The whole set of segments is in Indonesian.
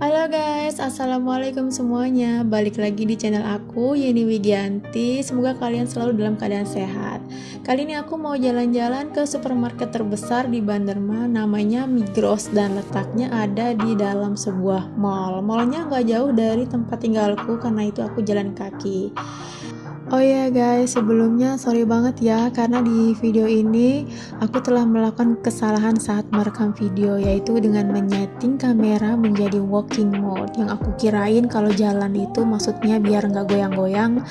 Halo guys, assalamualaikum semuanya. Balik lagi di channel aku, Yeni Widianti. Semoga kalian selalu dalam keadaan sehat. Kali ini aku mau jalan-jalan ke supermarket terbesar di Banderma, namanya Migros, dan letaknya ada di dalam sebuah mall. Mallnya nggak jauh dari tempat tinggalku, karena itu aku jalan kaki. Oh ya guys, sebelumnya sorry banget ya karena di video ini aku telah melakukan kesalahan saat merekam video, yaitu dengan menyeting kamera menjadi walking mode. Yang aku kirain kalau jalan itu maksudnya biar nggak goyang-goyang,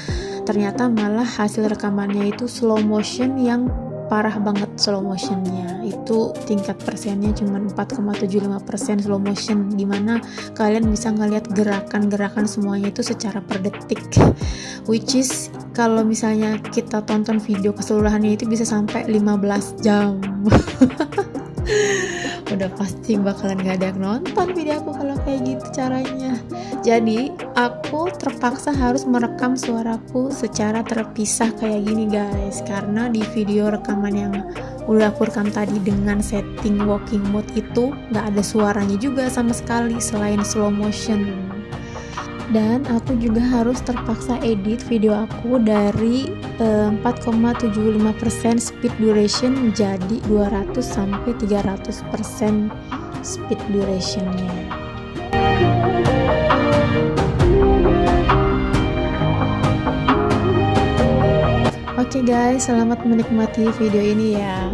ternyata malah hasil rekamannya itu slow motion yang parah banget. Slow motionnya itu tingkat persennya cuma 4,75% slow motion, dimana kalian bisa ngeliat gerakan-gerakan semuanya itu secara per detik, which is kalau misalnya kita tonton video keseluruhannya itu bisa sampai 15 jam. Udah pasti bakalan gak ada yang nonton video aku kalau kayak gitu caranya. Jadi aku terpaksa harus merekam suaraku secara terpisah kayak gini guys, karena di video rekaman yang udah aku rekam tadi dengan setting walking mode itu gak ada suaranya juga sama sekali selain slow motion. Dan aku juga harus terpaksa edit video aku dari 4,75% speed duration menjadi 200-300% speed durationnya. Oke guys, selamat menikmati video ini ya.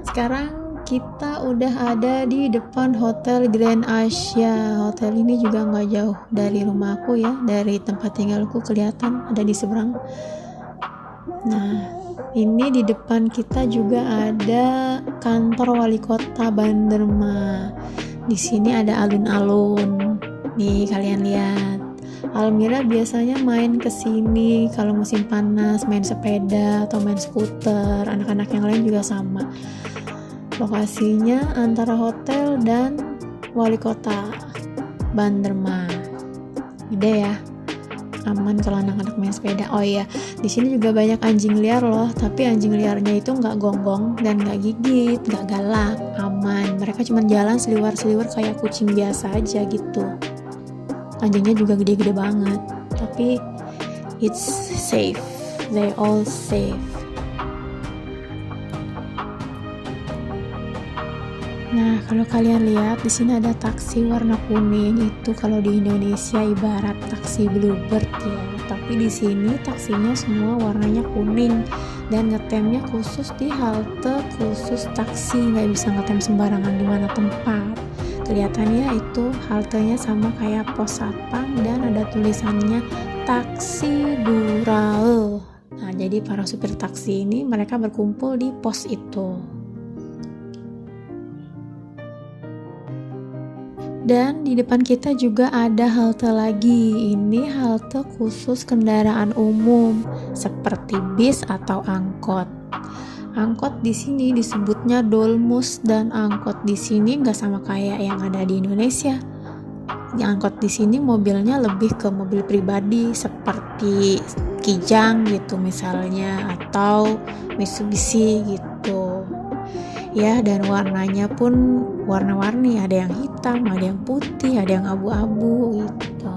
Sekarang kita udah ada di depan Hotel Grand Asia. Hotel ini juga nggak jauh dari rumahku ya, dari tempat tinggalku kelihatan ada di seberang. Nah, ini di depan kita juga ada kantor wali kota Banderma. Di sini ada alun-alun. Nih kalian lihat. Almira biasanya main ke sini kalau musim panas, main sepeda atau main skuter. Anak-anak yang lain juga sama. Lokasinya antara hotel dan wali kota Banderma. Gede ya, aman kalau anak-anak main sepeda. Oh iya, di sini juga banyak anjing liar loh, tapi anjing liarnya itu nggak gonggong dan nggak gigit, nggak galak, aman. Mereka cuma jalan seliwer-seliwer kayak kucing biasa aja gitu. Anjingnya juga gede-gede banget, tapi it's safe, they all safe. Nah, kalau kalian lihat di sini ada taksi warna kuning, itu kalau di Indonesia ibarat taksi Bluebird ya. Tapi di sini taksinya semua warnanya kuning dan ngetemnya khusus di halte khusus taksi, nggak bisa ngetem sembarangan di mana tempat. Kelihatannya itu haltenya sama kayak pos satpam dan ada tulisannya Taksi Durae. Nah, jadi para supir taksi ini mereka berkumpul di pos itu. Dan di depan kita juga ada halte lagi. Ini halte khusus kendaraan umum seperti bis atau angkot. Angkot di sini disebutnya dolmus, dan angkot di sini nggak sama kayak yang ada di Indonesia. Yang angkot di sini mobilnya lebih ke mobil pribadi seperti Kijang gitu misalnya, atau Mitsubishi gitu. Ya, dan warnanya pun warna-warni, ada yang hitam, ada yang putih, ada yang abu-abu gitu.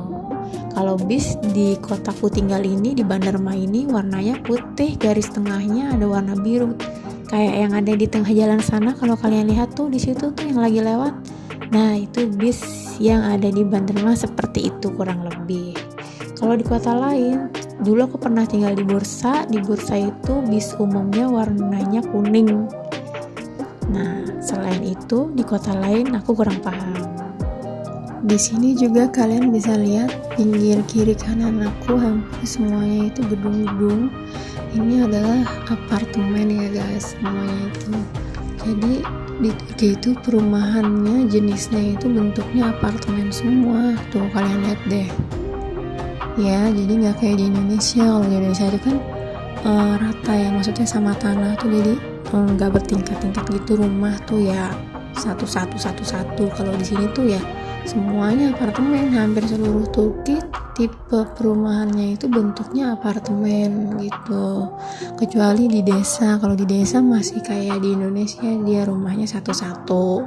Kalau bis di kotaku tinggal ini di Banderma ini warnanya putih, garis tengahnya ada warna biru. Kayak yang ada di tengah jalan sana, kalau kalian lihat tuh di situ tuh yang lagi lewat. Nah, itu bis yang ada di Banderma seperti itu kurang lebih. Kalau di kota lain, dulu aku pernah tinggal di Bursa. Di Bursa itu bis umumnya warnanya kuning. Nah, selain itu di kota lain aku kurang paham. Di sini juga kalian bisa lihat pinggir kiri kanan aku hampir semuanya itu gedung-gedung. Ini adalah apartemen ya guys, semuanya itu. Jadi di Turki itu perumahannya jenisnya itu bentuknya apartemen semua. Tuh kalian lihat deh. Ya, jadi nggak kayak di Indonesia. Kalau di Indonesia itu kan rata ya, maksudnya sama tanah tuh, jadi nggak bertingkat-tingkat gitu rumah tuh ya, satu-satu. Kalau di sini tuh ya semuanya apartemen. Hampir seluruh Turki tipe perumahannya itu bentuknya apartemen gitu, kecuali di desa. Kalau di desa masih kayak di Indonesia, dia rumahnya satu-satu.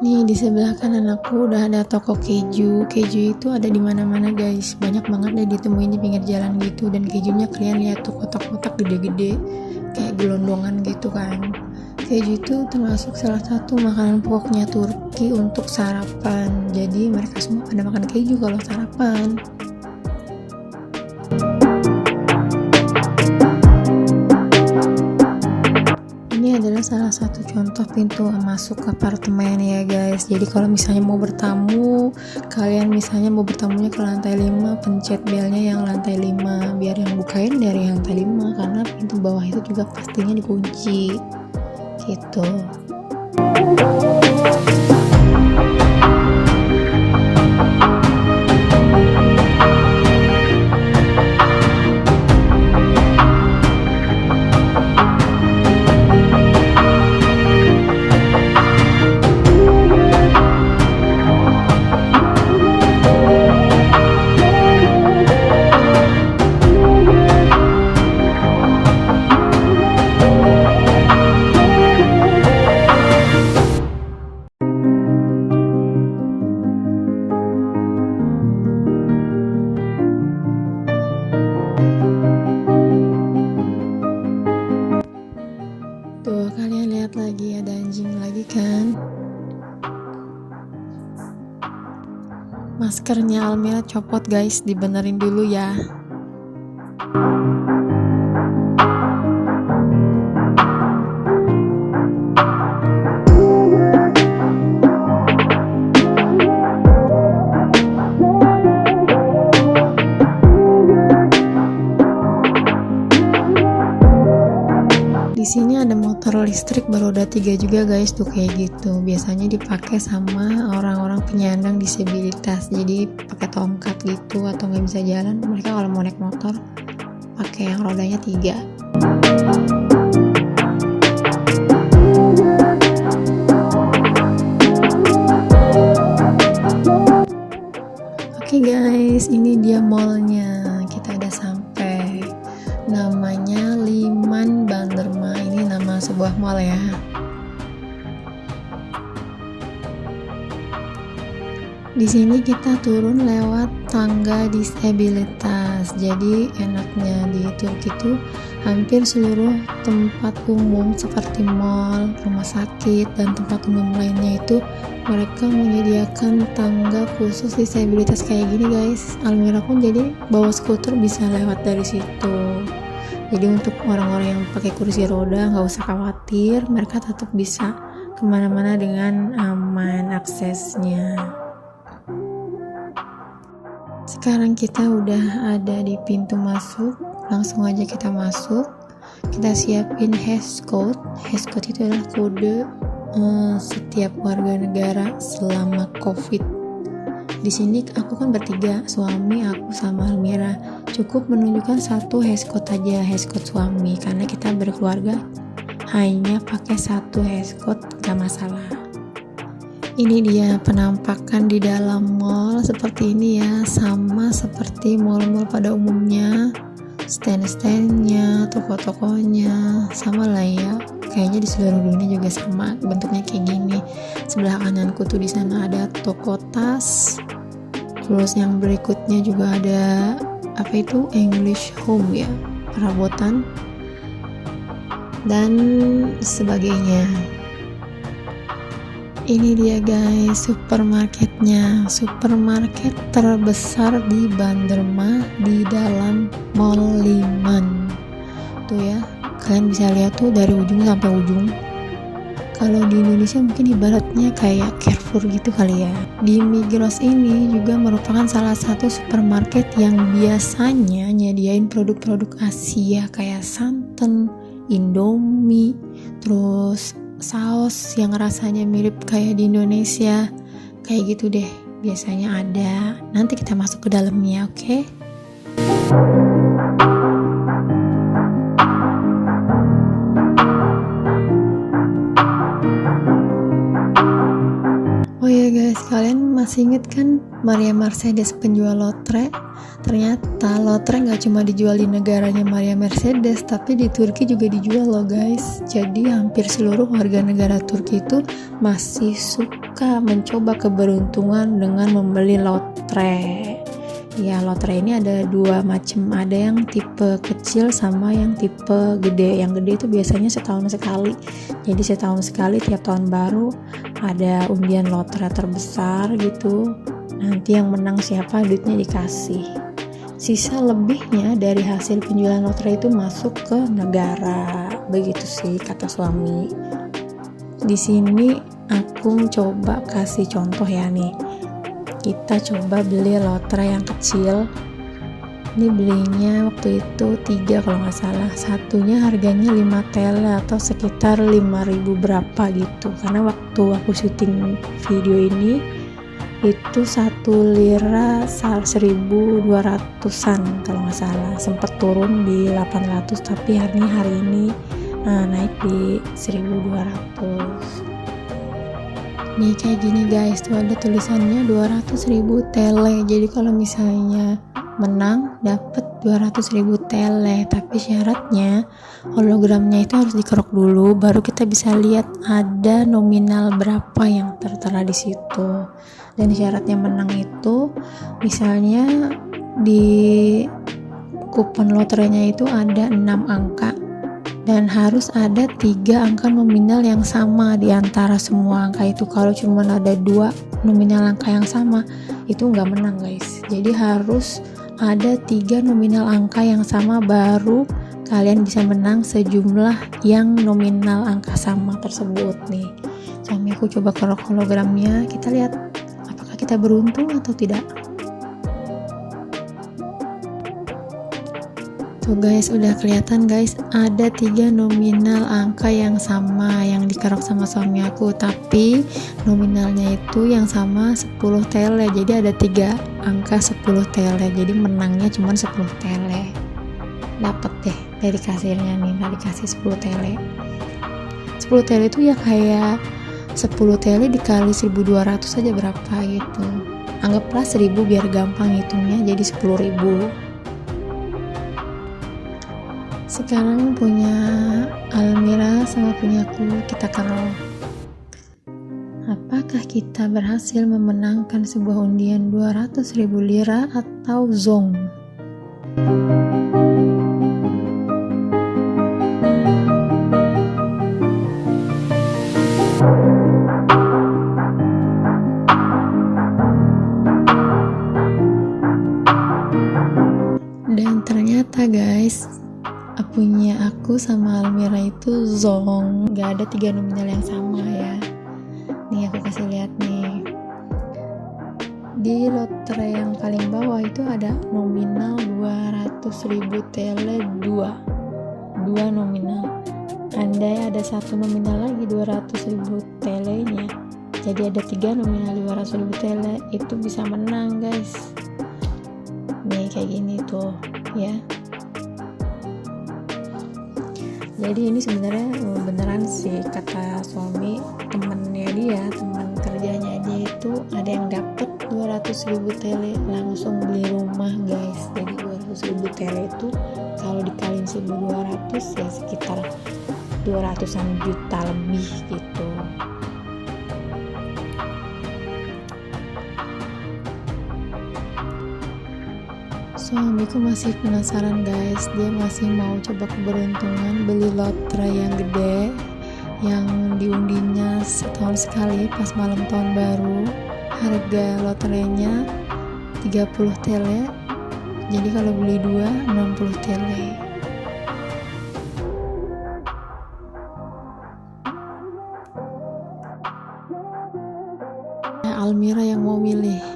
Nih di sebelah kanan aku udah ada toko keju. Keju itu ada di mana-mana guys. Banyak banget deh ditemuin di pinggir jalan gitu, dan kejunya kalian lihat tuh kotak-kotak gede-gede kayak gelondongan gitu kan. Keju itu termasuk salah satu makanan pokoknya Turki untuk sarapan. Jadi mereka semua pada makan keju kalau sarapan. Ini adalah salah satu contoh pintu masuk apartemen ya guys. Jadi kalau misalnya mau bertamu, kalian misalnya mau bertamunya ke lantai 5, pencet belnya yang lantai 5 biar yang bukain dari lantai 5, karena pintu bawah itu juga pastinya dikunci gitu. Tuh kalian lihat lagi ada anjing lagi kan. Maskernya Almira copot guys, dibenerin dulu ya. Di sini ada motor listrik beroda 3 juga guys, tuh kayak gitu. Biasanya dipakai sama orang-orang penyandang disabilitas. Jadi pakai tongkat gitu atau nggak bisa jalan, mereka kalau mau naik motor pakai yang rodanya 3. Oke guys, ini dia mallnya. Kita udah sampai. Namanya Liman Banderma. Ini nama sebuah mall ya. Di sini kita turun lewat tangga disabilitas. Jadi enaknya di Turki itu hampir seluruh tempat umum seperti mall, rumah sakit, dan tempat umum lainnya itu mereka menyediakan tangga khusus disabilitas kayak gini guys. Almira pun jadi bawa skuter bisa lewat dari situ. Jadi untuk orang-orang yang pakai kursi roda nggak usah khawatir, mereka tetap bisa kemana-mana dengan aman aksesnya. Sekarang kita udah ada di pintu masuk, langsung aja kita masuk. Kita siapin hashcode. Hashcode itu adalah kode setiap warga negara selama COVID. Di sini aku kan bertiga, suami, aku sama Almira. Cukup menunjukkan satu hashcode aja, hashcode suami, karena kita berkeluarga hanya pakai satu hashcode, gak masalah. Ini dia penampakan di dalam mall seperti ini ya, sama seperti mall-mall pada umumnya. Stand-standnya, toko-tokonya sama lah ya. Kayaknya di seluruh dunia juga sama bentuknya kayak gini. Sebelah kananku tuh di sana ada toko tas. Terus yang berikutnya juga ada apa itu, English Home ya, perabotan dan sebagainya. Ini dia guys supermarketnya, supermarket terbesar di Banderma di dalam Mall Liman. Tuh ya, kalian bisa lihat tuh dari ujung sampai ujung. Kalau di Indonesia mungkin ibaratnya kayak Carrefour gitu kali ya. Di Migros ini juga merupakan salah satu supermarket yang biasanya nyediain produk-produk Asia kayak santan, Indomie, terus saus yang rasanya mirip kayak di Indonesia, kayak gitu deh biasanya ada. Nanti kita masuk ke dalamnya, oke? Oh ya guys, guys, kalian masih inget kan Maria Mercedes penjual lotre? Ternyata lotre nggak cuma dijual di negaranya Maria Mercedes, tapi di Turki juga dijual loh guys. Jadi hampir seluruh warga negara Turki itu masih suka mencoba keberuntungan dengan membeli lotre. Ya, lotre ini ada dua macam, ada yang tipe kecil sama yang tipe gede. Yang gede itu biasanya setahun sekali. Jadi setahun sekali tiap tahun baru ada undian lotre terbesar gitu. Nanti yang menang siapa duitnya dikasih. Sisa lebihnya dari hasil penjualan lotre itu masuk ke negara. Begitu sih kata suami. Di sini aku coba kasih contoh ya nih. Kita coba beli lotre yang kecil. Ini belinya waktu itu 3 kalau nggak salah. Satunya harganya 5 tele atau sekitar 5.000 berapa gitu. Karena waktu aku syuting video ini itu 1 lira 1.200-an kalau nggak salah. Sempat turun di 800 tapi hari ini naik di 1.200. Nih kayak gini guys, tuh ada tulisannya 200.000 tele. Jadi kalau misalnya menang dapat 200.000 tele, tapi syaratnya hologramnya itu harus dikerok dulu baru kita bisa lihat ada nominal berapa yang tertera di situ. Dan syaratnya menang itu misalnya di kupon lotrenya itu ada 6 angka dan harus ada 3 angka nominal yang sama di antara semua angka itu. Kalau cuma ada 2 nominal angka yang sama itu nggak menang guys. Jadi harus ada 3 nominal angka yang sama baru kalian bisa menang sejumlah yang nominal angka sama tersebut nih. Suami aku coba kerok hologramnya, kita lihat apakah kita beruntung atau tidak. Tuh guys, udah kelihatan guys, ada 3 nominal angka yang sama yang dikerok sama suami aku, tapi nominalnya itu yang sama 10 tele. Jadi ada 3 angka 10 tele, jadi menangnya cuma 10 tele. Dapat deh dari kasirnya nih, dari kasih 10 tele. 10 tele itu ya kayak 10 tele dikali 1.200 aja berapa gitu. Anggaplah 1.000 biar gampang hitungnya, jadi 10.000. Sekarang punya Almira sama punya aku, kita kerok. Apakah kita berhasil memenangkan sebuah undian 200.000 lira atau zong? Dan ternyata guys, punya aku sama Almira itu zong, gak ada 3 nominal yang sama ya. Nih aku kasih lihat nih, di lotre yang paling bawah itu ada nominal 200.000 tele 2 nominal. Andai ada 1 nominal lagi 200.000 telenya, jadi ada 3 nominal 200.000 tele, itu bisa menang guys. Nih kayak gini tuh ya. Jadi ini sebenarnya beneran sih kata suami, temennya dia, teman kerjanya dia itu ada yang dapet 200.000 tele langsung beli rumah guys. Jadi 200.000 tele itu kalau dikaliin 1.200 ya sekitar 200-an juta lebih gitu. Suamiku masih penasaran guys, dia masih mau coba keberuntungan beli lotre yang gede yang diundinya setahun sekali pas malam tahun baru. Harga lotrenya 30 tele, jadi kalau beli 2 60 tele. Almira yang mau milih.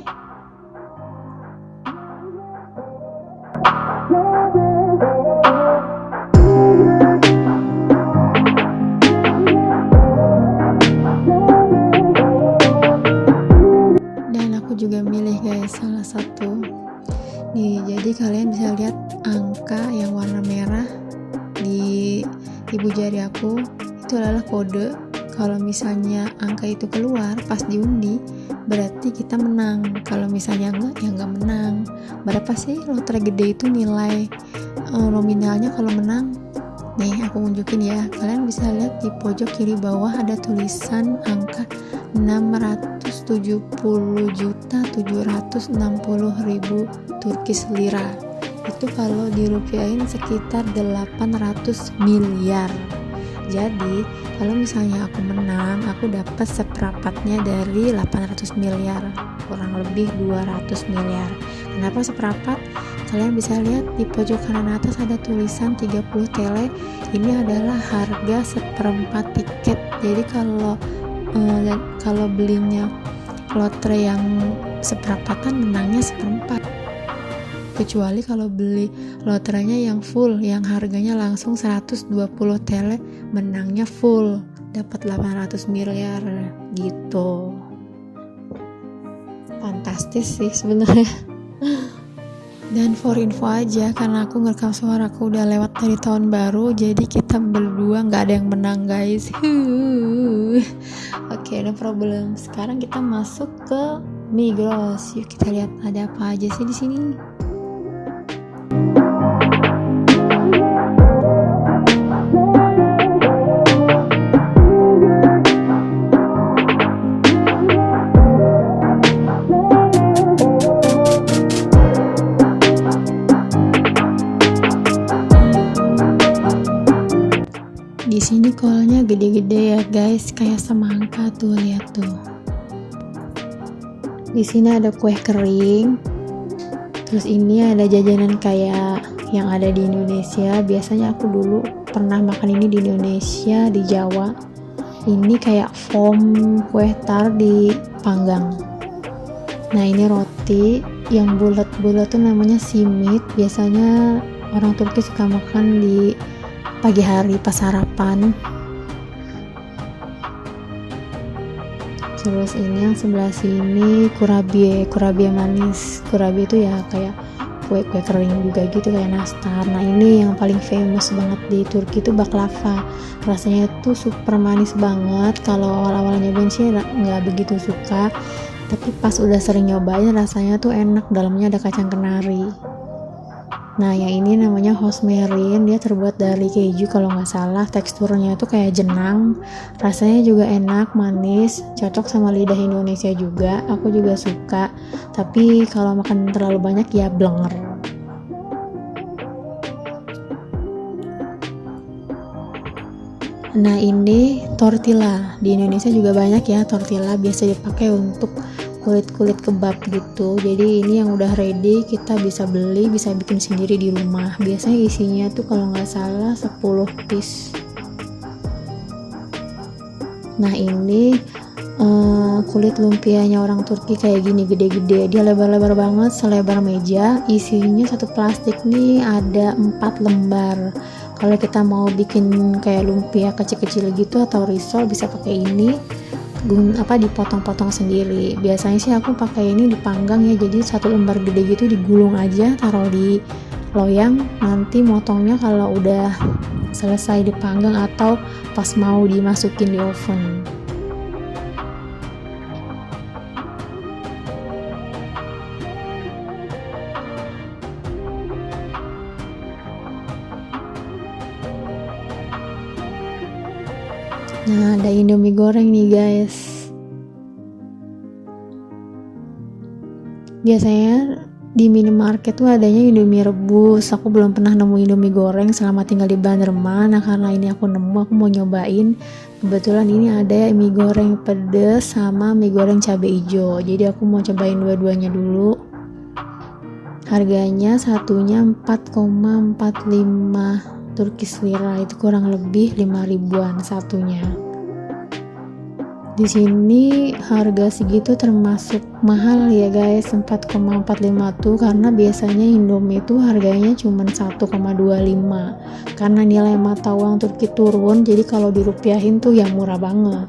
Juga milih guys salah satu nih. Jadi kalian bisa lihat angka yang warna merah di ibu jari aku itu adalah kode. Kalau misalnya angka itu keluar pas diundi, berarti kita menang. Kalau misalnya enggak, ya enggak menang. Berapa sih lotre gede itu nilai nominalnya kalau menang? Nih aku unjukin ya, kalian bisa lihat di pojok kiri bawah ada tulisan angka 670.760.000 Turkish lira. Itu kalau dirupiahin sekitar 800 miliar. Jadi kalau misalnya aku menang, aku dapat seperempatnya dari 800 miliar, kurang lebih 200 miliar. Kenapa seperempat? Kalian bisa lihat di pojok kanan atas ada tulisan 30 tele. Ini adalah harga seperempat tiket. Jadi kalau belinya lotre yang seperempatan, menangnya seperempat. Kecuali kalau beli lotrenya yang full, yang harganya langsung 120 tele, menangnya full, dapat 800 miliar gitu. Fantastis sih sebenarnya. Dan for info aja, karena aku ngerekam suaraku udah lewat dari tahun baru, jadi kita berdua nggak ada yang menang guys. Oke, no problem. Sekarang kita masuk ke Migros. Yuk kita lihat ada apa aja sih di sini. Di sini kolnya gede-gede ya guys, kayak semangka tuh, lihat tuh. Di sini ada kue kering. Terus ini ada jajanan kayak yang ada di Indonesia. Biasanya aku dulu pernah makan ini di Indonesia, di Jawa. Ini kayak foam kue tar dipanggang. Nah ini roti yang bulat-bulat tuh namanya simit. Biasanya orang Turki suka makan di pagi hari pas sarapan. Terus ini yang sebelah sini kurabiye manis. Kurabiye itu ya kayak kue kering juga gitu, kayak nastar. Nah ini yang paling famous banget di Turki itu baklava. Rasanya tuh super manis banget. Kalau awal-awal nyobain sih nggak begitu suka, tapi pas udah sering nyobain rasanya tuh enak. Dalamnya ada kacang kenari. Nah yang ini namanya hosmerin, dia terbuat dari keju kalau nggak salah. Teksturnya tuh kayak jenang, rasanya juga enak, manis, cocok sama lidah Indonesia juga. Aku juga suka, tapi kalau makan terlalu banyak ya blenger. Nah ini tortilla, di Indonesia juga banyak ya tortilla, biasa dipakai untuk kulit kebab gitu. Jadi ini yang udah ready, kita bisa beli, bisa bikin sendiri di rumah. Biasanya isinya tuh kalau nggak salah 10 piece. Nah ini kulit lumpianya orang Turki kayak gini, gede-gede. Dia lebar-lebar banget, selebar meja. Isinya satu plastik nih ada 4 lembar. Kalau kita mau bikin kayak lumpia kecil-kecil gitu atau risol, bisa pakai ini. Dipotong-potong sendiri. Biasanya sih aku pakai ini dipanggang ya, jadi satu lembar gede gitu digulung aja, taruh di loyang, nanti motongnya kalau udah selesai dipanggang atau pas mau dimasukin di oven. Nah ada Indomie goreng nih guys. Biasanya di minimarket tuh adanya Indomie rebus. Aku belum pernah nemu Indomie goreng selama tinggal di Banjarmasin. Nah karena ini aku nemu, aku mau nyobain. Kebetulan ini ada mie goreng pedas sama mie goreng cabai hijau. Jadi aku mau cobain dua-duanya dulu. Harganya satunya 4,45 Turkish lira, itu kurang lebih 5 ribuan satunya. Di sini harga segitu termasuk mahal ya guys, 4,45 tuh, karena biasanya Indomie itu harganya cuma 1,25. Karena nilai mata uang Turki turun, jadi kalau dirupiahin tuh ya murah banget.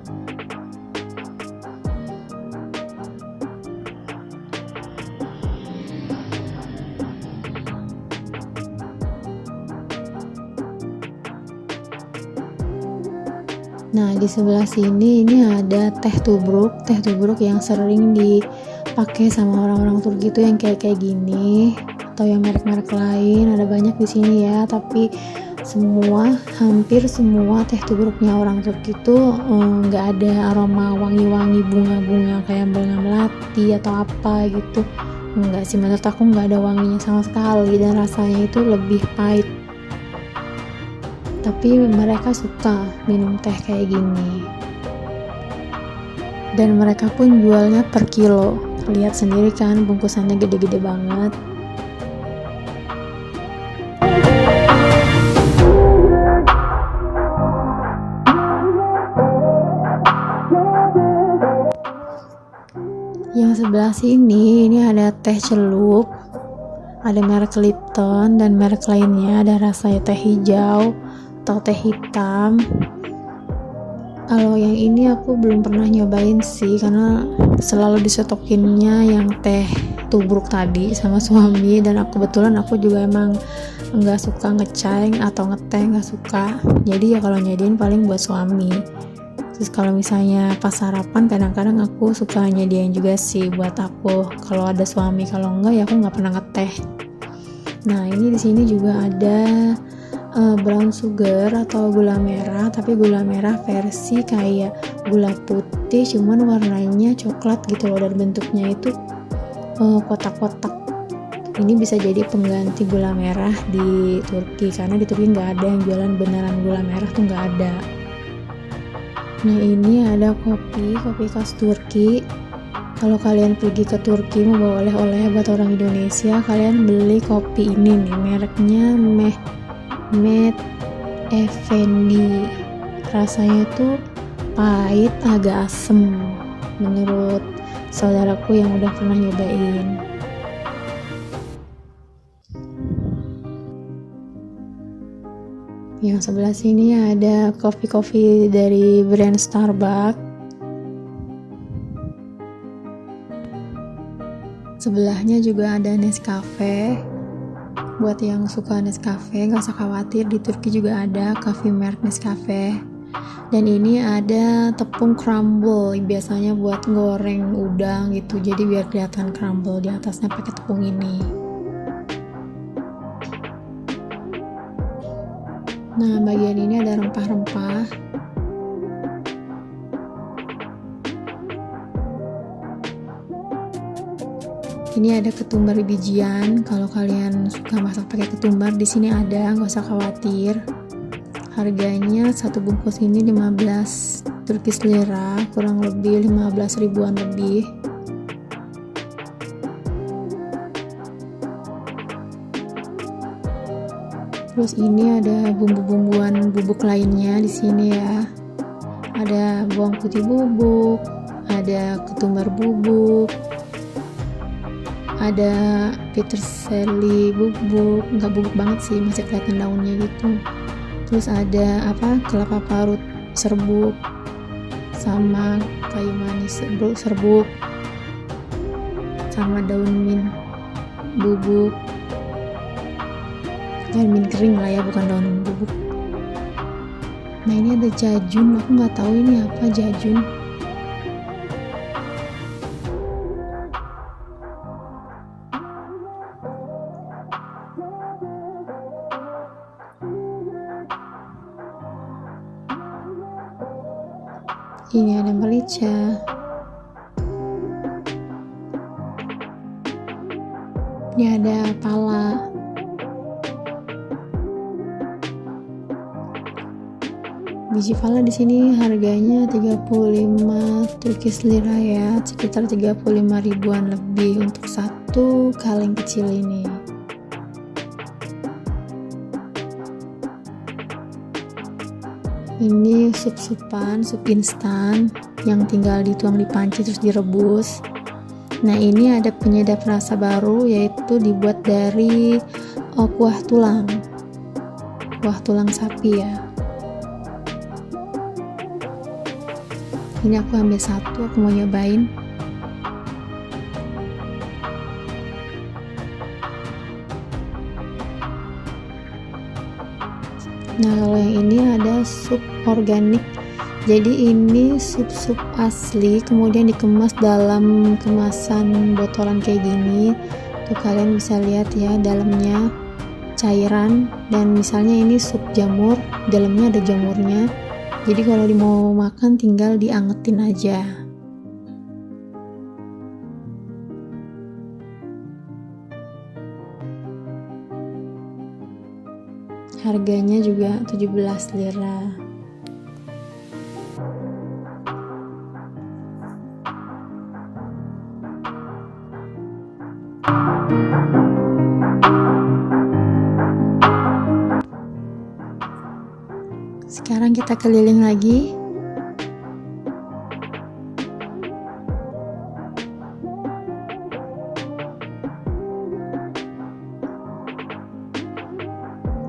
Nah, di sebelah sini ini ada teh tubruk yang sering dipakai sama orang-orang Turki itu yang kayak gini, atau yang merek-merek lain, ada banyak di sini ya. Tapi hampir semua teh tubruknya orang Turki itu nggak ada aroma wangi-wangi bunga-bunga kayak bunga melati atau apa gitu. Enggak sih, menurut aku nggak ada wanginya sama sekali, dan rasanya itu lebih pahit. Tapi mereka suka minum teh kayak gini, dan mereka pun jualnya per kilo. Lihat sendiri kan, bungkusannya gede-gede banget. Yang sebelah sini ini ada teh celup, ada merek Lipton dan merek lainnya, ada rasanya teh hijau atau teh hitam. Kalau yang ini aku belum pernah nyobain sih, karena selalu disetokinnya yang teh tubruk tadi sama suami, dan kebetulan aku juga emang nggak suka ngeceng atau ngeteh, nggak suka. Jadi ya kalau nyediain paling buat suami. Terus kalau misalnya pas sarapan, kadang-kadang aku suka nyediain juga sih buat aku kalau ada suami. Kalau enggak ya aku nggak pernah ngeteh. Nah, ini di sini juga ada brown sugar atau gula merah, tapi gula merah versi kayak gula putih, cuman warnanya coklat gitu loh, dan bentuknya itu kotak-kotak. Ini bisa jadi pengganti gula merah di Turki, karena di Turki nggak ada yang jualan beneran gula merah tuh, nggak ada. Nah, ini ada kopi khas Turki. Kalau kalian pergi ke Turki mau bawa oleh-oleh buat orang Indonesia, kalian beli kopi ini nih, mereknya Mehmet Efendi. Rasanya itu pahit, agak asem menurut saudaraku yang udah pernah nyobain. Yang sebelah sini ada kopi dari brand Starbucks. Sebelahnya juga ada Nescafe. Buat yang suka Nescafe gak usah khawatir, di Turki juga ada cafe merek Nescafe. Dan ini ada tepung crumble, biasanya buat goreng udang gitu, jadi biar kelihatan crumble di atasnya pakai tepung ini. Nah, bagian ini ada rempah-rempah. Ini ada ketumbar bijian. Kalau kalian suka masak pakai ketumbar, di sini ada, nggak usah khawatir. Harganya satu bungkus ini 15 Turkish lira, kurang lebih 15 ribuan lebih. Terus ini ada bumbu-bumbuan bubuk lainnya di sini ya. Ada bawang putih bubuk, ada ketumbar bubuk, ada peterseli bubuk, nggak bubuk banget sih, masih kelihatan daunnya gitu. Terus ada kelapa parut serbuk, sama kayu manis serbuk, sama daun mint bubuk, daun mint kering lah ya, bukan daun bubuk. Nah, ini ada jajun, aku nggak tahu ini apa jajun. Ini ada merica. Ini ada pala. Biji pala di sini harganya 35 Turkish lira ya, sekitar 35 ribuan lebih untuk satu kaleng kecil ini. Ini sup instan yang tinggal dituang di panci terus direbus. Nah, ini ada penyedap rasa baru, yaitu dibuat dari kuah tulang sapi ya. Ini aku ambil satu, aku mau nyobain. Nah, kalau yang ini ada sup organik Jadi ini sup-sup asli, kemudian dikemas dalam kemasan botolan kayak gini. Tuh kalian bisa lihat ya, dalamnya cairan, dan misalnya ini sup jamur, dalamnya ada jamurnya. Jadi kalau mau makan tinggal diangetin aja. Harganya juga 17 lira. Sekarang kita keliling lagi.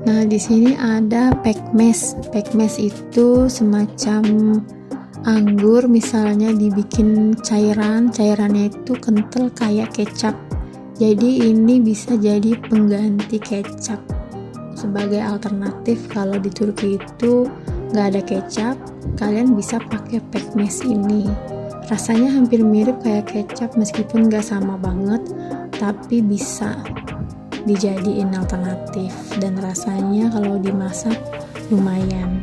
Nah, di sini ada pekmes. Pekmes itu semacam anggur, misalnya dibikin cairannya itu kental kayak kecap. Jadi ini bisa jadi pengganti kecap. Sebagai alternatif kalau di Turki itu nggak ada kecap, kalian bisa pakai pekmes ini. Rasanya hampir mirip kayak kecap meskipun nggak sama banget, tapi bisa dijadiin alternatif dan rasanya kalau dimasak lumayan.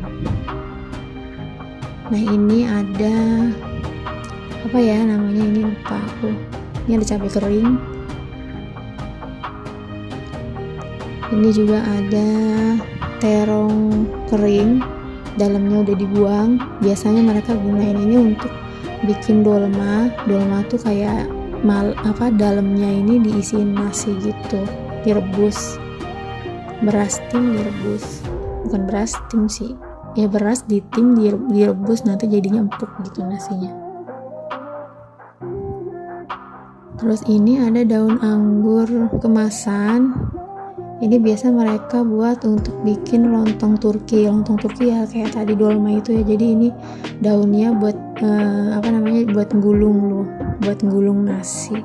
Nah, ini ada apa ya namanya, ini lupa aku. Ini ada cabai kering. Ini juga ada terong kering, dalamnya udah dibuang. Biasanya mereka gunain ini untuk bikin dolma. Dolma tuh kayak dalamnya ini diisiin nasi gitu, direbus. Beras tim direbus, bukan beras tim sih ya, beras di tim direbus, nanti jadinya empuk gitu nasinya. Terus ini ada daun anggur kemasan. Ini biasa mereka buat untuk bikin lontong Turki. Lontong Turki ya kayak tadi dolma itu ya. Jadi ini daunnya buat buat gulung buat gulung nasi.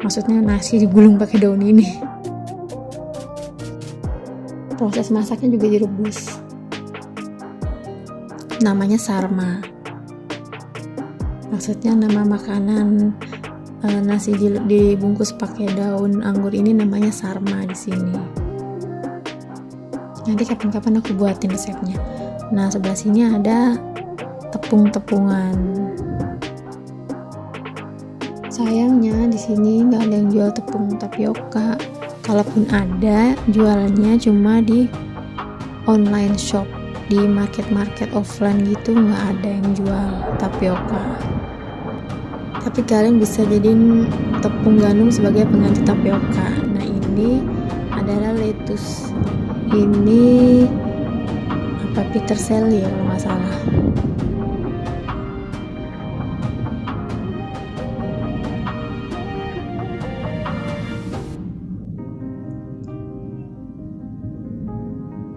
Maksudnya nasi digulung pakai daun ini. Proses masaknya juga direbus. Namanya sarma. Maksudnya nama makanan nasi dibungkus pakai daun anggur ini namanya sarma di sini. Nanti kapan-kapan aku buatin resepnya. Nah, sebelah sini ada tepung-tepungan. Sayangnya di sini nggak ada yang jual tepung tapioka. Kalaupun ada, jualannya cuma di online shop. Di market offline gitu nggak ada yang jual tapioka. Tapi kalian bisa jadiin tepung gandum sebagai pengganti tapioka. Nah, ini adalah lettuce. Ini peterselie kalau nggak salah.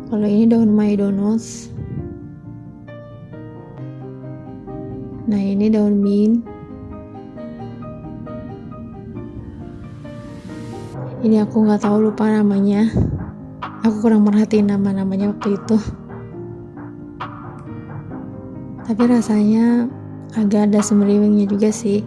Kalau ini daun maydanoz. Nah, ini daun mint. Ini aku nggak tahu, lupa namanya. Aku kurang merhatiin namanya waktu itu. Tapi rasanya agak ada semeriwingnya juga sih.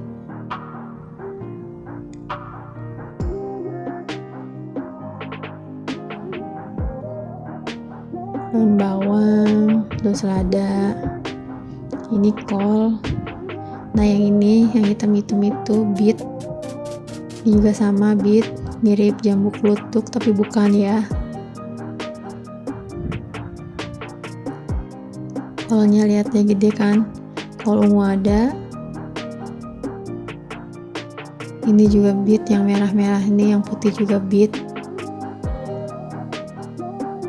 Daun bawang, daun selada. Ini kol. Nah, yang hitam-hitam itu beet. Ini juga sama beet. Mirip jambu klutuk tapi bukan ya. Kolnya lihatnya gede kan, kol ungu ada. Ini juga beet, yang merah-merah ini, yang putih juga beet.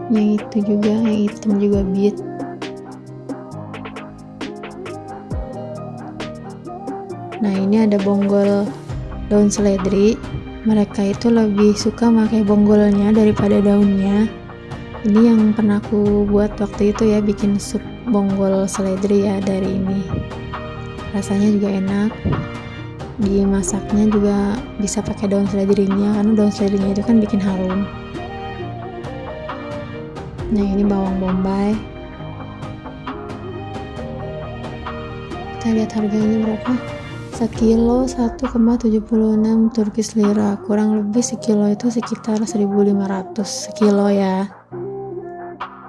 Yang itu juga, yang hitam juga beet. Nah, ini ada bonggol daun seledri. Mereka itu lebih suka pakai bonggolnya daripada daunnya. Ini yang pernah aku buat waktu itu ya, bikin sup bonggol seledri ya dari ini. Rasanya juga enak. Dimasaknya juga bisa pakai daun seledrinya, karena daun seledrinya itu kan bikin harum. Nah, ini bawang bombay. kita lihat harganya berapa. Sekilo 1,76 Turkish lira, kurang lebih sekilo itu sekitar 1.500 sekilo ya.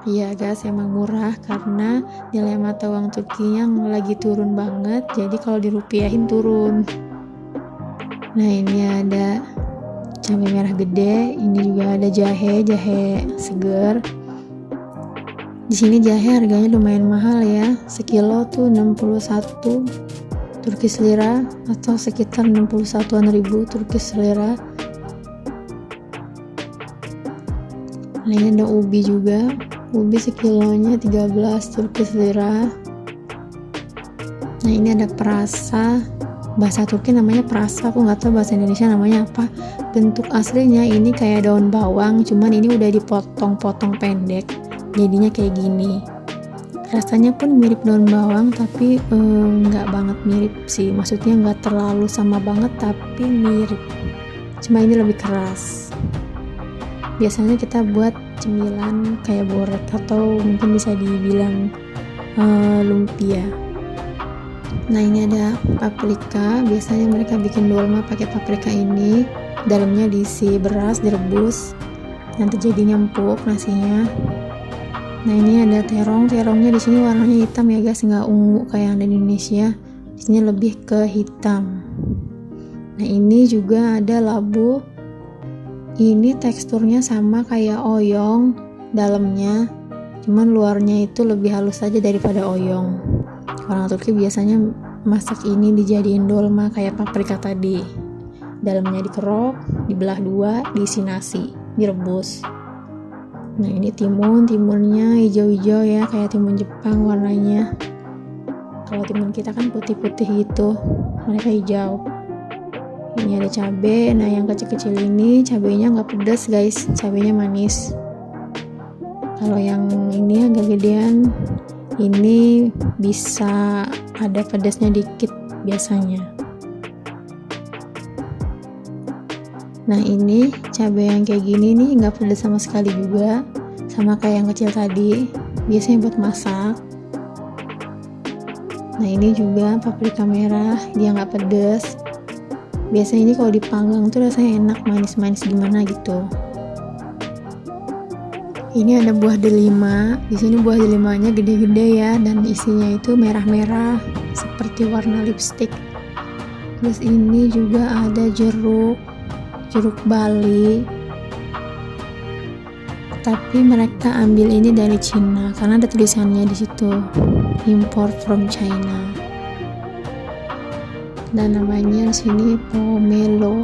Iya guys, emang murah karena nilai mata uang Turki yang lagi turun banget, jadi kalau dirupiahin turun. Nah ini ada cabai merah gede, ini juga ada jahe seger. Di sini jahe harganya lumayan mahal ya, sekilo tuh 61 Turkish lira atau sekitar 61-an ribu Turkish lira. Nah ini ada ubi juga, ubi sekilonya 13 Turkish lira. Nah ini ada perasa, bahasa Turki namanya perasa, aku nggak tahu bahasa Indonesia namanya apa. Bentuk aslinya ini kayak daun bawang, cuman ini udah dipotong-potong pendek, jadinya kayak gini. Rasanya pun mirip daun bawang, tapi nggak banget mirip sih, maksudnya nggak terlalu sama banget, tapi mirip, cuma ini lebih keras. Biasanya kita buat cemilan kayak borek atau mungkin bisa dibilang lumpia. Nah ini ada paprika, biasanya mereka bikin dolma pakai paprika ini, dalamnya diisi beras direbus, nanti jadinya empuk nasinya. Nah ini ada terongnya di sini warnanya hitam ya guys, nggak ungu kayak yang di Indonesia, di sini lebih ke hitam. Nah ini juga ada labu, ini teksturnya sama kayak oyong dalamnya, cuman luarnya itu lebih halus aja daripada oyong. Orang Turki biasanya masak ini dijadiin dolma kayak paprika tadi, dalamnya dikerok, dibelah dua, diisi nasi, direbus. Nah ini timunnya hijau-hijau ya, kayak timun Jepang warnanya. Kalau timun kita kan putih-putih gitu, mereka hijau. Ini ada cabai, nah yang kecil-kecil ini cabainya nggak pedas guys, cabainya manis. Kalau yang ini agak gedean, ini bisa ada pedasnya dikit biasanya. Nah ini cabai yang kayak gini nih nggak pedas sama sekali juga, sama kayak yang kecil tadi, biasanya buat masak. Nah ini juga paprika merah, dia nggak pedas. Biasanya ini kalau dipanggang tuh rasanya enak, manis-manis gimana gitu. Ini ada buah delima, di sini buah delimanya gede-gede ya, dan isinya itu merah-merah seperti warna lipstick. Terus ini juga ada jeruk Bali, tapi mereka ambil ini dari Cina karena ada tulisannya di situ, import from China. Dan namanya di sini pomelo.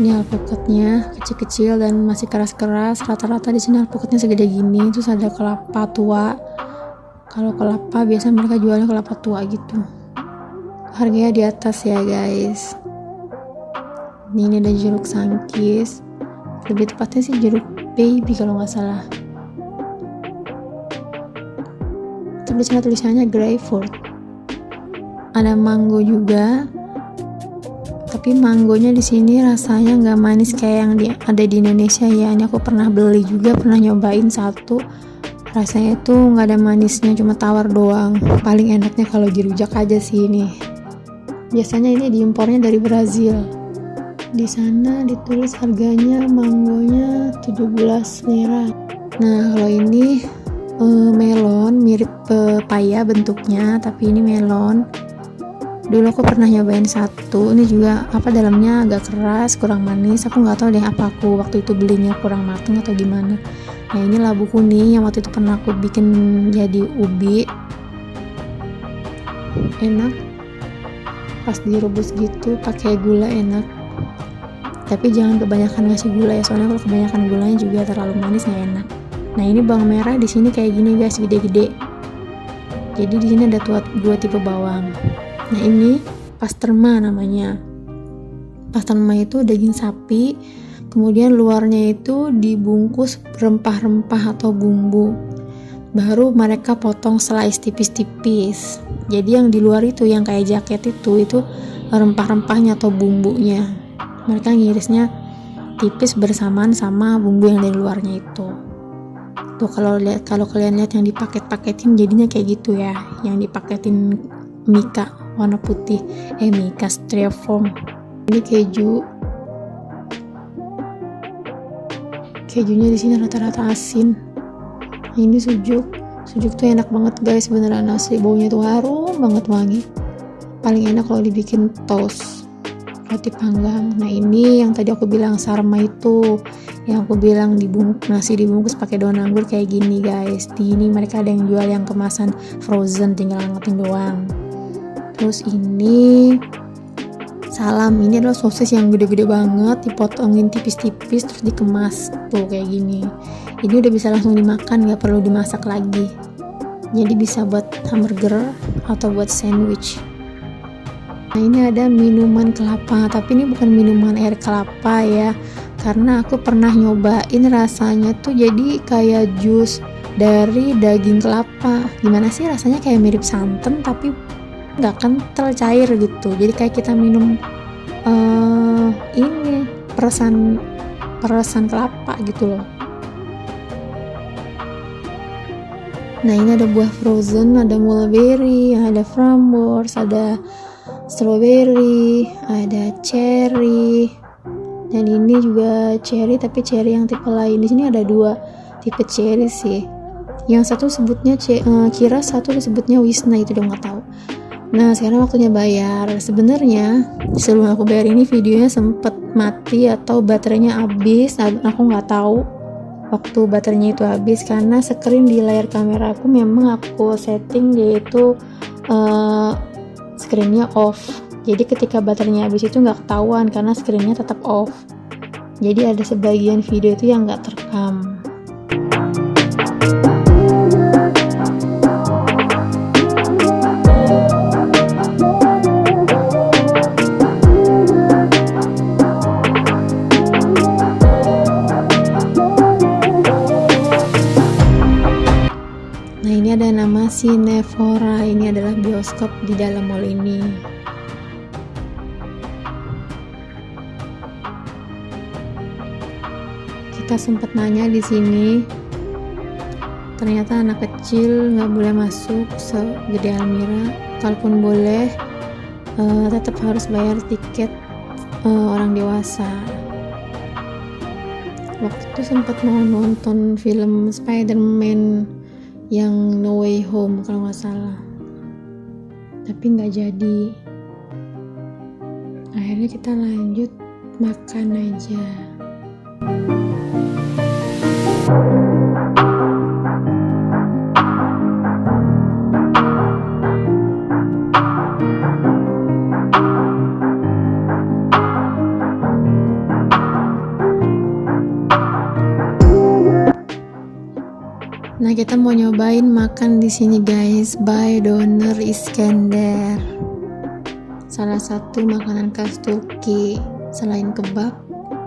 Ini alpukatnya kecil-kecil dan masih keras-keras. Rata-rata di sini alpukatnya segede gini. Terus ada kelapa tua. Kalau kelapa biasa mereka jualnya kelapa tua gitu. Harganya di atas ya guys. Ini ada jeruk sangkis, lebih tepatnya sih jeruk baby kalau nggak salah. Tulisannya grapefruit. Ada mango juga, tapi manggonya di sini rasanya nggak manis kayak yang ada di Indonesia ya. Ini aku pernah beli juga, pernah nyobain satu, rasanya itu nggak ada manisnya, cuma tawar doang. Paling enaknya kalau dirujak aja sih ini. Biasanya ini diimpornya dari Brazil. Di sana ditulis harganya manggonya 17 lira. Nah kalau ini melon, mirip pepaya bentuknya, tapi ini melon. Dulu aku pernah nyobain satu, ini juga dalamnya agak keras, kurang manis. Aku nggak tahu deh apa aku waktu itu belinya kurang mateng atau gimana. Nah ini labu kuning yang waktu itu pernah aku bikin jadi ubi, enak pas direbus gitu pakai gula, enak. Tapi jangan kebanyakan ngasih gula ya, soalnya kalau kebanyakan gulanya juga terlalu manis nggak enak. Nah ini bawang merah di sini kayak gini guys, gede-gede. Jadi di sini ada dua tipe bawang. Nah ini pasterma namanya. Pasterma itu daging sapi, kemudian luarnya itu dibungkus rempah-rempah atau bumbu. Baru mereka potong slice tipis-tipis. Jadi yang di luar itu yang kayak jaket itu rempah-rempahnya atau bumbunya. Mereka ngirisnya tipis bersamaan sama bumbu yang dari luarnya itu. Tuh kalau kalian lihat yang dipaket-paketin jadinya kayak gitu ya, yang dipaketin Mika warna putih, Mika styrofoam. Ini kejunya di sini rata-rata asin. Ini sujuk tuh enak banget guys, beneran asli, baunya tuh harum banget, wangi. Paling enak kalau dibikin toast, roti panggang. Nah ini yang tadi aku bilang sarma itu, yang aku bilang nasi dibungkus pakai daun anggur kayak gini guys. Di ini mereka ada yang jual yang kemasan frozen, tinggal angetin doang. Terus ini salam, ini adalah sosis yang gede-gede banget, dipotongin tipis-tipis terus dikemas tuh kayak gini. Ini udah bisa langsung dimakan, nggak perlu dimasak lagi. Jadi bisa buat hamburger atau buat sandwich. Nah ini ada minuman kelapa, tapi ini bukan minuman air kelapa ya, karena aku pernah nyobain, rasanya tuh jadi kayak jus dari daging kelapa. Gimana sih rasanya, kayak mirip santan tapi nggak kental, cair gitu. Jadi kayak kita minum ini peresan kelapa gitu loh. Nah ini ada buah frozen, ada mulberry, ada framboes, ada strawberry, ada cherry, dan ini juga cherry tapi cherry yang tipe lain. Di sini ada dua tipe cherry sih, yang satu sebutnya kira, satu disebutnya Wisna, itu udah nggak tahu. Nah sekarang waktunya bayar. Sebenarnya sebelum aku bayar ini videonya sempet mati atau baterainya habis. Aku nggak tahu waktu baterainya itu habis karena screen di layar kamera aku memang aku setting yaitu screennya off. Jadi ketika baterainya habis itu nggak ketahuan karena screennya tetap off. Jadi ada sebagian video itu yang nggak terekam. Nah ini ada nama Cinefora, ini adalah bioskop di dalam mall ini. Kita sempat nanya di sini, ternyata anak kecil nggak boleh masuk segede Almira. Kalaupun boleh, tetap harus bayar tiket orang dewasa. Waktu itu sempat mau nonton film Spider-Man yang No Way Home kalau nggak salah, tapi nggak jadi. Akhirnya kita lanjut makan aja. Nah kita mau nyobain makan di sini guys, by Doner Iskender. Salah satu makanan khas Turki, selain kebab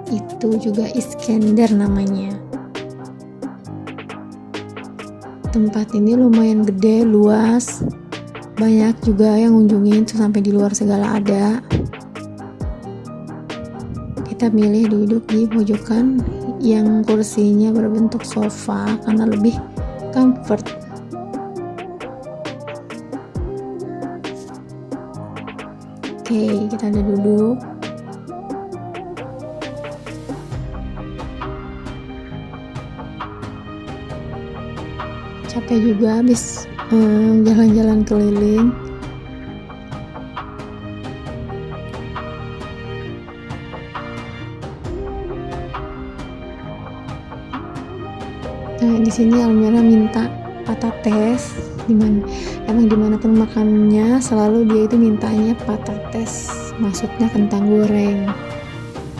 itu juga Iskender namanya. Tempat ini lumayan gede, luas, banyak juga yang ngunjungin tuh, sampai di luar segala ada. Kita milih duduk di pojokan yang kursinya berbentuk sofa karena lebih comfort. Oke, kita udah duduk. Capek juga habis jalan-jalan keliling. Nah, di sini Almira minta patates. Dimanapun makannya selalu dia itu mintanya patates, maksudnya kentang goreng.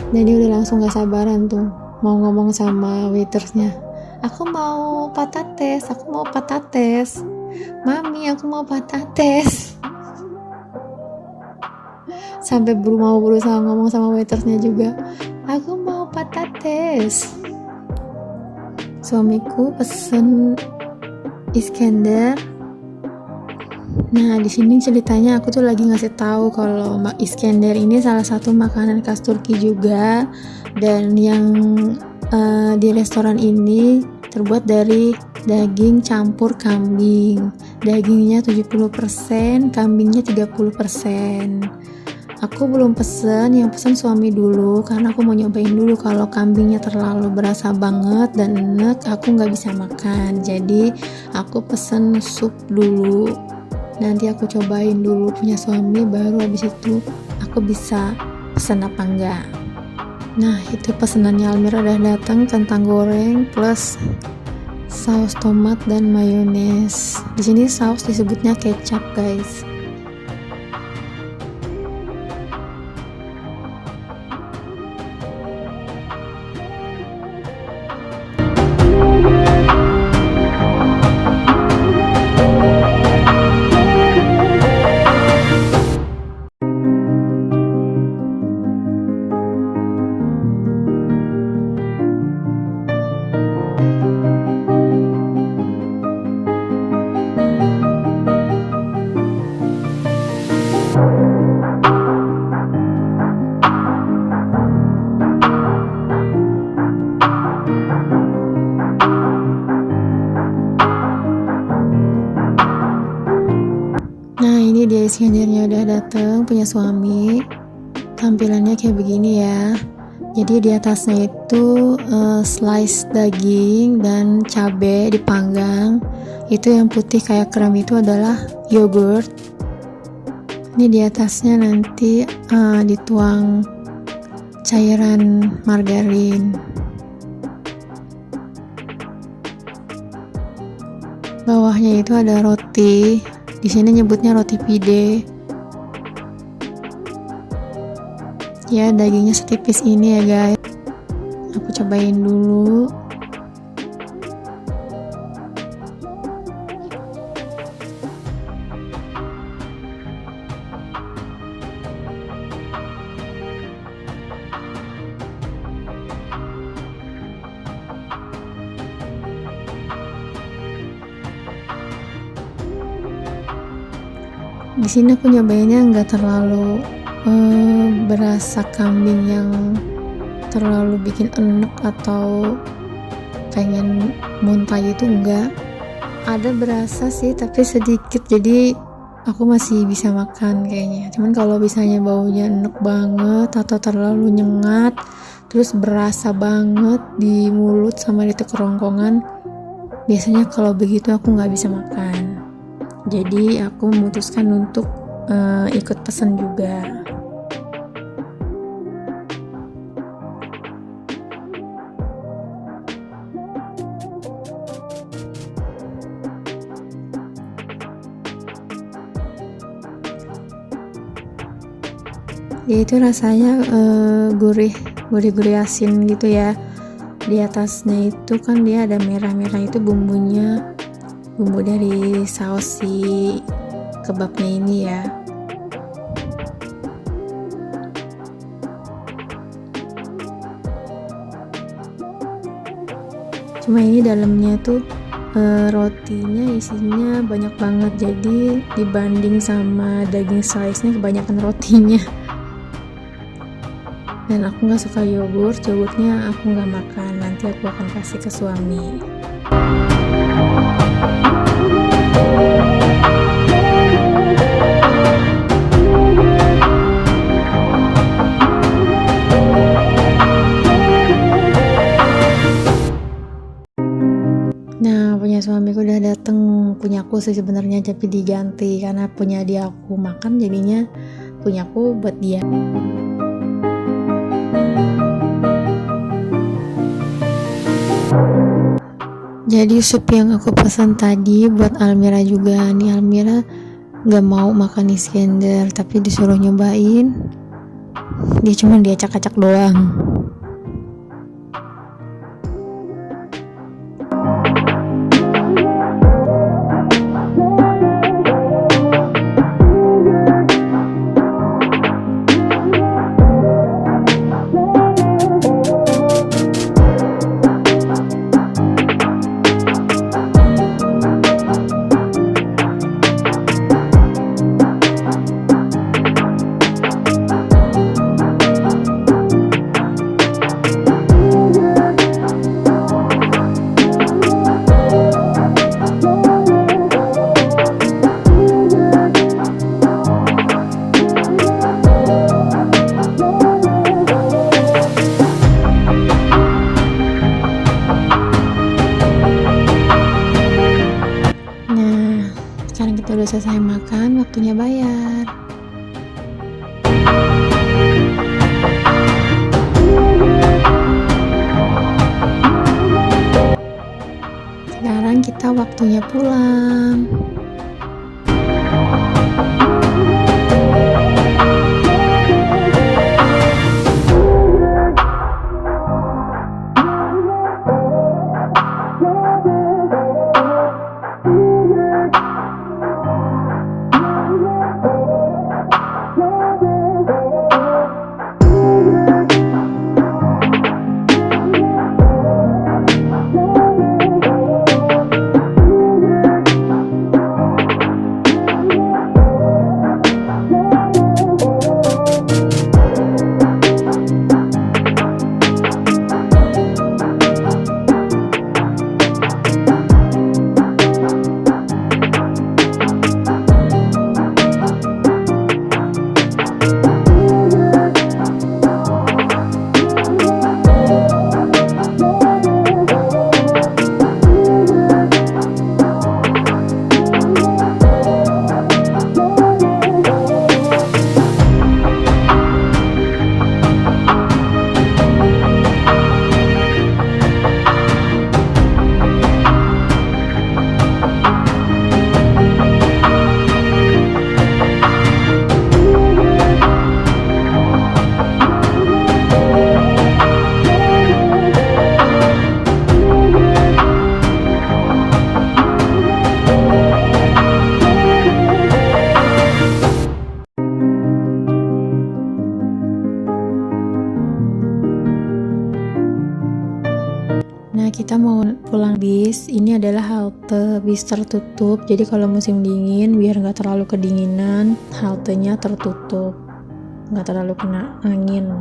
Dan dia udah langsung gak sabaran tuh mau ngomong sama waitersnya, aku mau patates, mami aku mau patates. Sampai mau berusaha ngomong sama waitersnya juga, aku mau patates. Suamiku pesen Iskender. Nah di sini ceritanya aku tuh lagi ngasih tahu kalau Iskender ini salah satu makanan khas Turki juga, dan yang di restoran ini terbuat dari daging campur kambing. Dagingnya 70%, kambingnya 30%. Aku belum pesen, yang pesen suami dulu karena aku mau nyobain dulu. Kalau kambingnya terlalu berasa banget dan enek, aku nggak bisa makan. Jadi aku pesen sup dulu. Nanti aku cobain dulu punya suami, baru habis itu aku bisa pesen apa enggak. Nah, itu pesenannya Almira udah datang, kentang goreng plus saus tomat dan mayones. Di sini saus disebutnya kecap, guys. Nah, ini dia skandernya udah dateng, punya suami. Tampilannya kayak begini ya. Jadi di atasnya itu slice daging dan cabai dipanggang. Itu yang putih kayak krem itu adalah yogurt. Ini di atasnya nanti dituang cairan margarin. Bawahnya itu ada roti. Di sini nyebutnya roti pide. Ya, dagingnya setipis ini ya, guys. Aku cobain dulu. Di sini aku nyobainnya nggak terlalu berasa kambing yang terlalu bikin enek atau pengen muntah gitu, enggak. Ada berasa sih tapi sedikit, jadi aku masih bisa makan kayaknya. Cuman kalau misalnya baunya enek banget atau terlalu nyengat terus berasa banget di mulut sama di kerongkongan, biasanya kalau begitu aku nggak bisa makan. Jadi aku memutuskan untuk ikut pesan juga. Dia itu rasanya gurih asin gitu ya. Di atasnya itu kan dia ada merah-merah, itu bumbunya, bumbu dari saus si kebabnya ini ya. Cuma ini dalamnya tuh rotinya isinya banyak banget, jadi dibanding sama daging slice-nya kebanyakan rotinya. Dan aku nggak suka yogurtnya aku nggak makan, nanti aku akan kasih ke suami. Nah, punya suamiku udah dateng, punyaku sih sebenarnya tapi diganti karena punya dia aku makan, jadinya punyaku buat dia. Jadi sup yang aku pesan tadi buat Almira juga. Nih Almira gak mau makan Iskender tapi disuruh nyobain. Dia cuma diacak-acak doang. selesai makan, waktunya bayar. Sekarang kita waktunya pulang. Nah, kita mau pulang bis. Ini adalah halte bis tertutup. Jadi kalau musim dingin, biar nggak terlalu kedinginan, haltenya tertutup, nggak terlalu kena angin.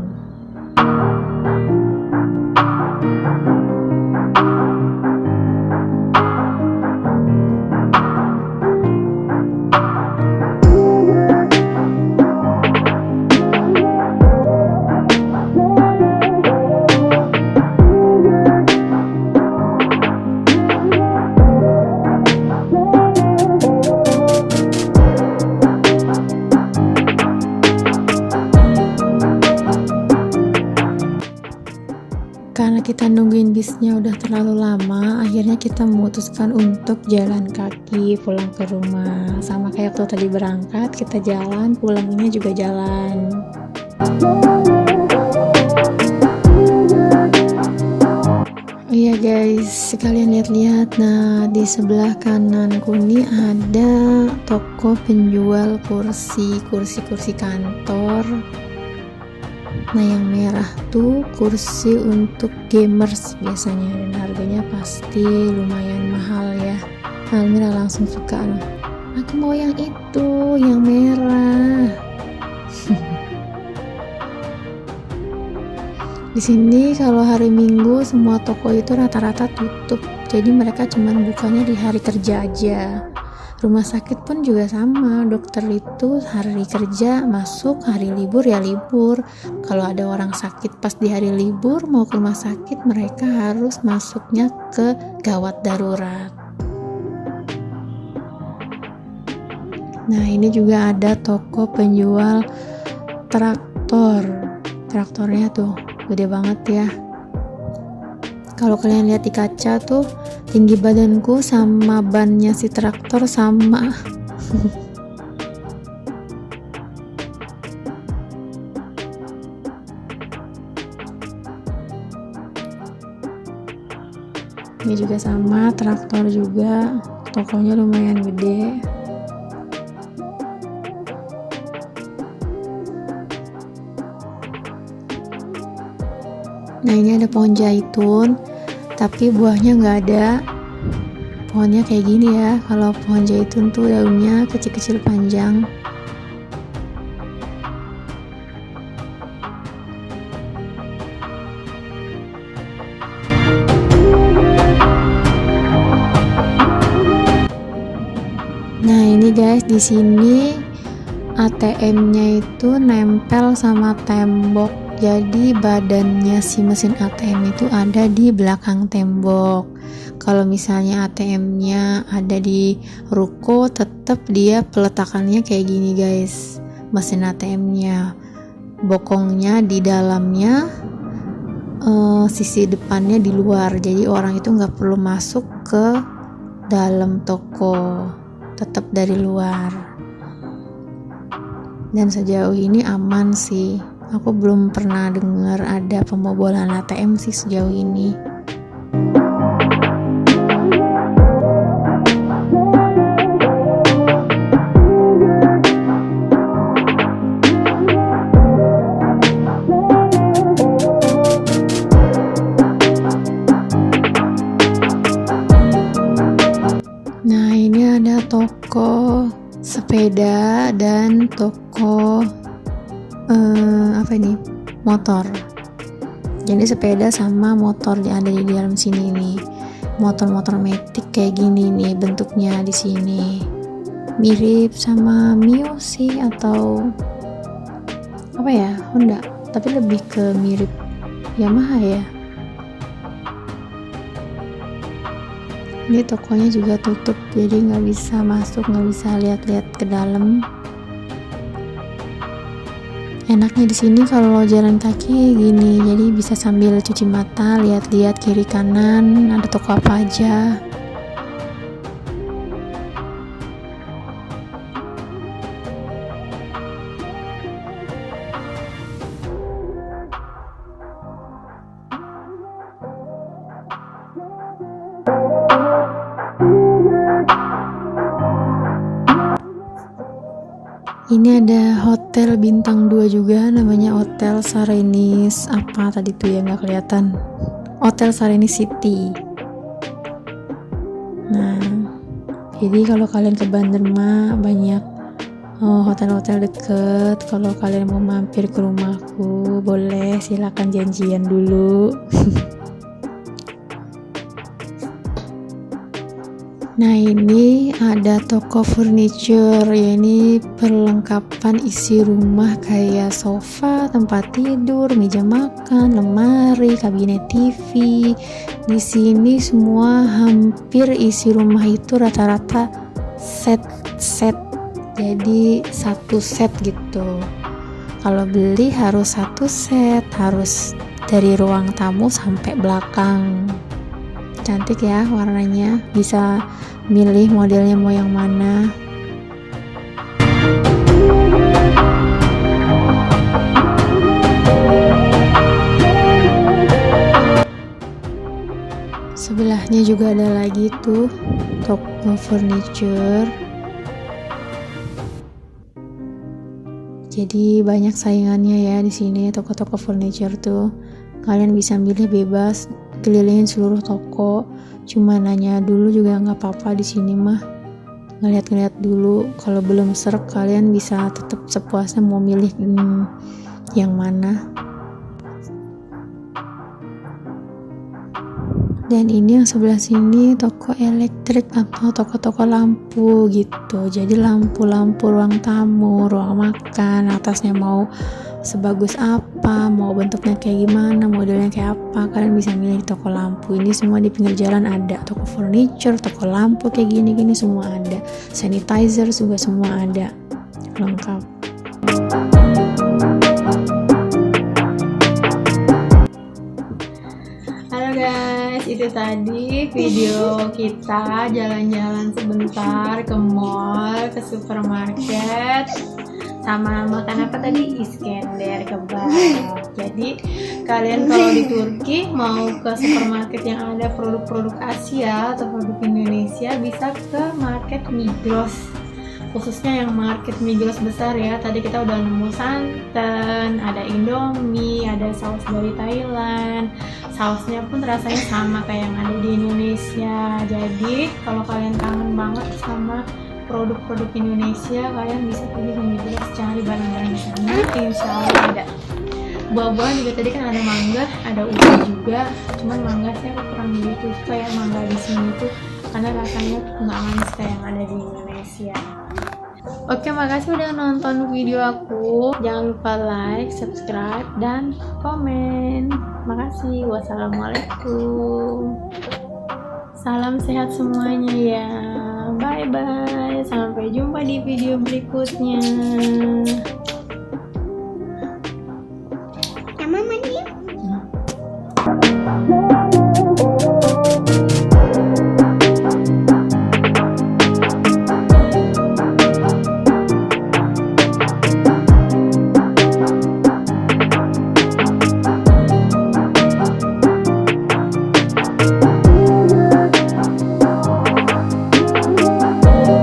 Karena kita nungguin bisnya udah terlalu lama, akhirnya kita memutuskan untuk jalan kaki pulang ke rumah. Sama kayak waktu tadi berangkat, kita jalan, pulangnya juga jalan. Iya guys, sekalian lihat-lihat. Nah, di sebelah kananku ini ada toko penjual kursi kantor. Nah, yang merah tuh kursi untuk gamers biasanya, dan harganya pasti lumayan mahal ya. Almira langsung suka loh. Aku mau yang itu, yang merah. Di sini kalau hari Minggu semua toko itu rata-rata tutup. Jadi mereka cuman bukanya di hari kerja aja. Rumah sakit pun juga sama, dokter itu hari kerja masuk, hari libur ya libur. Kalau ada orang sakit pas di hari libur mau ke rumah sakit, mereka harus masuknya ke gawat darurat. Nah, ini juga ada toko penjual traktor. Traktornya tuh gede banget ya. Kalau kalian lihat di kaca tuh, tinggi badanku sama bannya si traktor sama. Ini juga sama, traktor juga. Tokonya lumayan gede. Nah, ini ada pohon zaitun, tapi buahnya nggak ada. Pohonnya kayak gini ya. Kalau pohon zaitun tuh daunnya kecil-kecil panjang. Nah, ini guys, di sini ATM-nya itu nempel sama tembok. Jadi badannya si mesin ATM itu ada di belakang tembok. Kalau misalnya ATM-nya ada di ruko, tetap dia peletakannya kayak gini guys. Mesin ATM-nya, bokongnya di dalamnya, sisi depannya di luar. Jadi orang itu nggak perlu masuk ke dalam toko, tetap dari luar. Dan sejauh ini aman sih. Aku belum pernah dengar ada pembobolan ATM sih sejauh ini. Nah, ini ada toko sepeda dan toko motor. Jadi sepeda sama motor yang ada di dalam sini nih. Motor-motor matic kayak gini nih bentuknya di sini. Mirip sama Mio sih atau apa ya? Honda, tapi lebih ke mirip Yamaha ya. Ini tokonya juga tutup, jadi nggak bisa masuk, nggak bisa lihat-lihat ke dalam. Enaknya di sini kalau jalan kaki gini, jadi bisa sambil cuci mata, lihat-lihat kiri kanan, ada toko apa aja. Ini ada hotel bintang 2 juga, namanya Hotel Sarenis apa tadi tuh ya, nggak kelihatan. Hotel Sarenis City. Nah, jadi kalau kalian ke Banten mah banyak hotel-hotel deket. Kalau kalian mau mampir ke rumahku, boleh, silakan janjian dulu. Nah, ini ada toko furniture, ya ini perlengkapan isi rumah kayak sofa, tempat tidur, meja makan, lemari, kabinet TV. Di sini semua hampir isi rumah itu rata-rata set. Jadi satu set gitu. Kalau beli harus satu set, harus dari ruang tamu sampai belakang. Cantik ya warnanya, bisa milih modelnya mau yang mana. Sebelahnya juga ada lagi tuh toko furniture. Jadi banyak saingannya ya di sini toko-toko furniture tuh. Kalian bisa milih bebas, kelilingin seluruh toko. Cuma nanya dulu juga nggak apa-apa di sini mah. Ngeliat-ngeliat dulu. Kalau belum serk kalian bisa tetap sepuasnya mau milih yang mana. Dan ini yang sebelah sini toko elektrik atau toko-toko lampu gitu. Jadi lampu-lampu ruang tamu, ruang makan, atasnya mau sebagus apa, mau bentuknya kayak gimana, modelnya kayak apa, kalian bisa milih toko lampu. Ini semua di pinggir jalan ada, toko furniture, toko lampu kayak gini-gini semua ada, sanitizer juga semua ada, lengkap. Halo guys, itu tadi video kita jalan-jalan sebentar ke mall, ke supermarket, sama makan apa tadi, Iskender kebab. Jadi kalian kalau di Turki mau ke supermarket yang ada produk-produk Asia atau produk Indonesia bisa ke market Migros, khususnya yang market Migros besar ya. Tadi kita udah nemu santan, ada Indomie, ada saus dari Thailand, sausnya pun rasanya sama kayak yang ada di Indonesia. Jadi kalau kalian kangen banget sama produk-produk Indonesia, kalian bisa pergi ke Migros, cari barang-barang di sana, insya Allah ada. Buah-buahan juga tadi kan ada mangga, ada ubi juga, cuman mangga saya kurang begitu suka ya mangga di sini tuh, karena rasanya nggak manis kayak yang ada di Indonesia. Oke, makasih udah nonton video aku. Jangan lupa like, subscribe, dan komen. Makasih. Wassalamualaikum. Salam sehat semuanya ya. Bye bye. Sampai jumpa di video berikutnya.